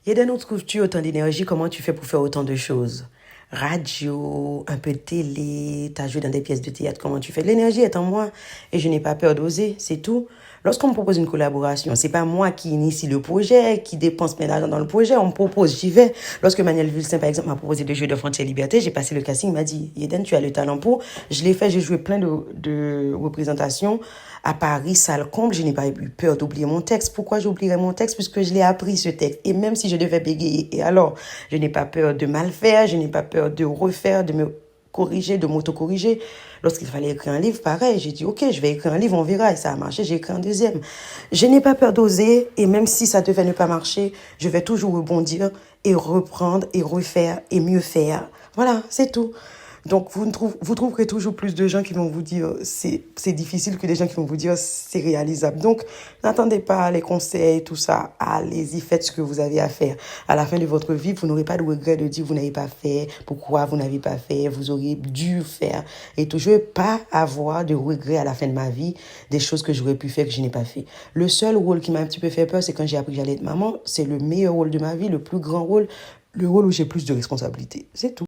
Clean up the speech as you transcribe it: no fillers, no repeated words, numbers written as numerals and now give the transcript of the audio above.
Yeden, où trouves-tu autant d'énergie? Comment tu fais pour faire autant de choses? Radio, un peu de télé, t'as joué dans des pièces de théâtre, comment tu fais? L'énergie est en moi et je n'ai pas peur d'oser, c'est tout. Lorsqu'on me propose une collaboration, c'est pas moi qui initie le projet, qui dépense plein d'argent dans le projet, on me propose, j'y vais. Lorsque Manuel Vulsin, par exemple, m'a proposé de jouer de Frontières Liberté, j'ai passé le casting, il m'a dit, Yeden, tu as le talent pour. Je l'ai fait, j'ai joué plein de représentations à Paris, salle comble, je n'ai pas eu peur d'oublier mon texte. Pourquoi j'oublierais mon texte? Puisque je l'ai appris, ce texte. Et même si je devais bégayer, et alors, je n'ai pas peur de mal faire, je n'ai pas peur de refaire, de me corriger, de m'auto-corriger. Lorsqu'il fallait écrire un livre, pareil, j'ai dit, OK, je vais écrire un livre, on verra. Et ça a marché, j'ai écrit un deuxième. Je n'ai pas peur d'oser, et même si ça devait ne pas marcher, je vais toujours rebondir et reprendre et refaire et mieux faire. Voilà, c'est tout. Donc, vous trouverez toujours plus de gens qui vont vous dire c'est difficile que des gens qui vont vous dire c'est réalisable. Donc, n'attendez pas les conseils, tout ça. Allez-y, faites ce que vous avez à faire. À la fin de votre vie, vous n'aurez pas de regret de dire vous n'avez pas fait, pourquoi vous n'avez pas fait, vous auriez dû faire. Et tout, je ne vais pas avoir de regret à la fin de ma vie des choses que j'aurais pu faire que je n'ai pas fait. Le seul rôle qui m'a un petit peu fait peur, c'est quand j'ai appris que j'allais être maman. C'est le meilleur rôle de ma vie, le plus grand rôle, le rôle où j'ai plus de responsabilités. C'est tout.